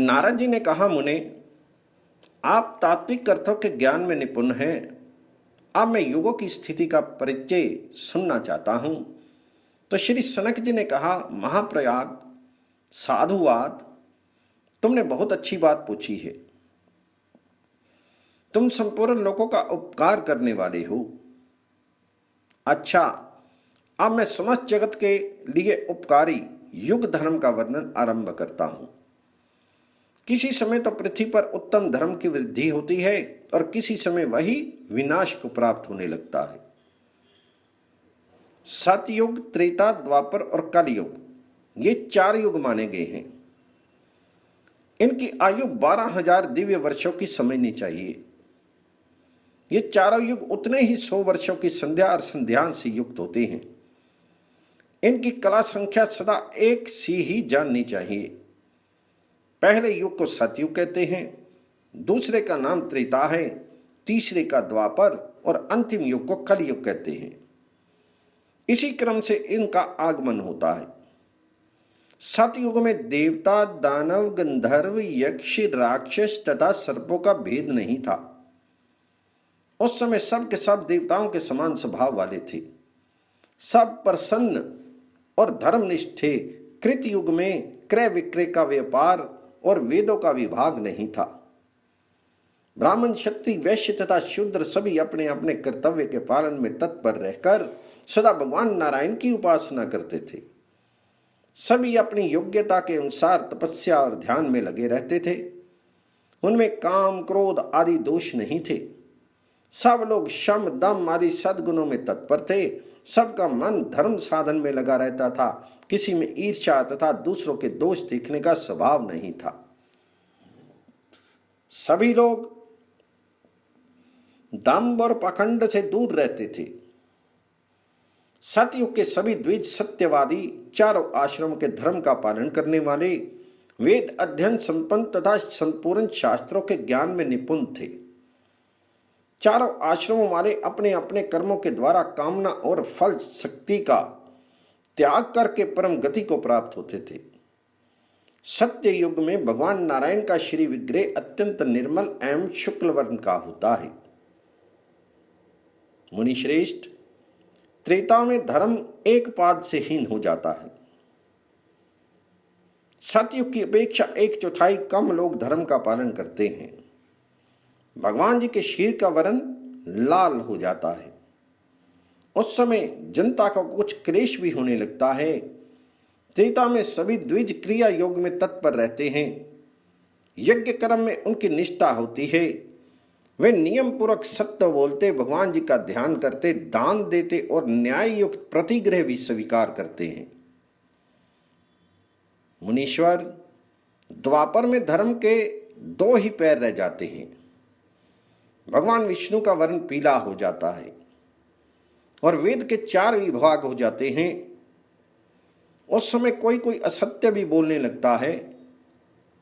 नारद जी ने कहा, मुने, आप तात्विक अर्थों के ज्ञान में निपुण हैं। अब मैं युगों की स्थिति का परिचय सुनना चाहता हूं। तो श्री सनक जी ने कहा, महाप्रयाग, साधुवाद, तुमने बहुत अच्छी बात पूछी है। तुम संपूर्ण लोगों का उपकार करने वाले हो। अच्छा, अब मैं समस्त जगत के लिए उपकारी युग धर्म का वर्णन आरंभ करता हूं। किसी समय तो पृथ्वी पर उत्तम धर्म की वृद्धि होती है और किसी समय वही विनाश को प्राप्त होने लगता है। सतयुग, त्रेता, द्वापर और कलयुग, ये 4 युग माने गए हैं। इनकी आयु 12,000 दिव्य वर्षों की समझनी चाहिए। ये चारों युग उतने ही 100 वर्षों की संध्या और संध्यान से युक्त होते हैं। इनकी कला संख्या सदा एक सी ही जाननी चाहिए। पहले युग को सतयुग कहते हैं, दूसरे का नाम त्रेता है, तीसरे का द्वापर और अंतिम युग को कलयुग कहते हैं। इसी क्रम से इनका आगमन होता है। सतयुग में देवता, दानव, गंधर्व, यक्ष, राक्षस तथा सर्पों का भेद नहीं था। उस समय सब के सब देवताओं के समान स्वभाव वाले थे। सब प्रसन्न और धर्मनिष्ठ थे। कृत युग में क्रय विक्रय का व्यापार और वेदों का विभाग नहीं था। ब्राह्मण, क्षत्रिय, वैश्य तथा शूद्र सभी अपने अपने कर्तव्य के पालन में तत्पर रहकर सदा भगवान नारायण की उपासना करते थे। सभी अपनी योग्यता के अनुसार तपस्या और ध्यान में लगे रहते थे। उनमें काम, क्रोध आदि दोष नहीं थे। सब लोग शम, दम आदि सद्गुणों में तत्पर थे। सबका मन धर्म साधन में लगा रहता था। किसी में ईर्ष्या तथा दूसरों के दोष देखने का स्वभाव नहीं था। सभी लोग दंभ और पाखंड से दूर रहते थे। सतयुग के सभी द्विज सत्यवादी, चारों आश्रम के धर्म का पालन करने वाले, वेद अध्ययन संपन्न तथा संपूर्ण शास्त्रों के ज्ञान में निपुण थे। चारों आश्रमों वाले अपने अपने कर्मों के द्वारा कामना और फल शक्ति का त्याग करके परम गति को प्राप्त होते थे। सत्य युग में भगवान नारायण का श्री विग्रह अत्यंत निर्मल एवं शुक्ल वर्ण का होता है। मुनि श्रेष्ठ, त्रेता में धर्म एक पाद से हीन हो जाता है। सतयुग की अपेक्षा 1/4 कम लोग धर्म का पालन करते हैं। भगवान जी के शरीर का वर्ण लाल हो जाता है। उस समय जनता का कुछ क्लेश भी होने लगता है। त्रेता में सभी द्विज क्रिया योग में तत्पर रहते हैं। यज्ञ कर्म में उनकी निष्ठा होती है। वे नियम पूर्वक सत्य बोलते, भगवान जी का ध्यान करते, दान देते और न्याय युक्त प्रतिग्रह भी स्वीकार करते हैं। मुनीश्वर, द्वापर में धर्म के 2 ही पैर रह जाते हैं। भगवान विष्णु का वर्ण पीला हो जाता है और वेद के 4 विभाग हो जाते हैं। उस समय कोई कोई असत्य भी बोलने लगता है।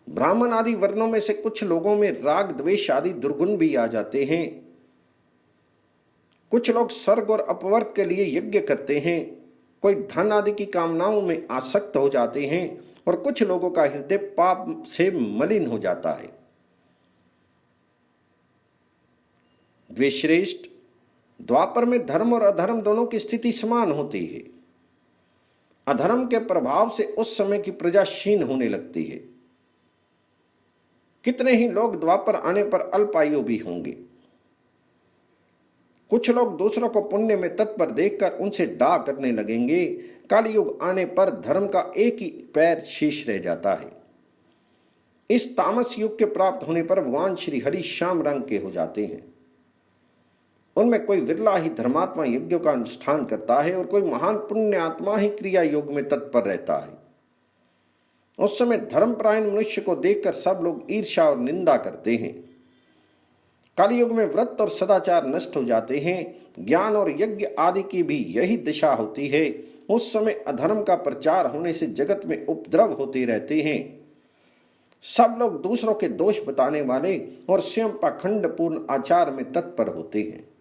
ब्राह्मण आदि वर्णों में से कुछ लोगों में राग, द्वेष आदि दुर्गुण भी आ जाते हैं। कुछ लोग स्वर्ग और अपवर्ग के लिए यज्ञ करते हैं। कोई धन आदि की कामनाओं में आसक्त हो जाते हैं और कुछ लोगों का हृदय पाप से मलिन हो जाता है। द्विश्रेष्ठ, द्वापर में धर्म और अधर्म दोनों की स्थिति समान होती है। अधर्म के प्रभाव से उस समय की प्रजा क्षीण होने लगती है। कितने ही लोग द्वापर आने पर अल्पायु भी होंगे। कुछ लोग दूसरों को पुण्य में तत्पर देखकर उनसे डाह करने लगेंगे। कलयुग आने पर धर्म का एक ही पैर शेष रह जाता है। इस तामस युग के प्राप्त होने पर भगवान श्री हरि श्याम रंग के हो जाते हैं। उनमें कोई विरला ही धर्मात्मा यज्ञों का अनुष्ठान करता है और कोई महान पुण्य आत्मा ही क्रिया योग में तत्पर रहता है। उस समय धर्मपरायण मनुष्य को देखकर सब लोग ईर्ष्या और निंदा करते हैं। कलयुग में व्रत और सदाचार नष्ट हो जाते हैं। ज्ञान और यज्ञ आदि की भी यही दिशा होती है। उस समय अधर्म का प्रचार होने से जगत में उपद्रव होते रहते हैं। सब लोग दूसरों के दोष बताने वाले और स्वयं पाखंडपूर्ण आचार में तत्पर होते हैं।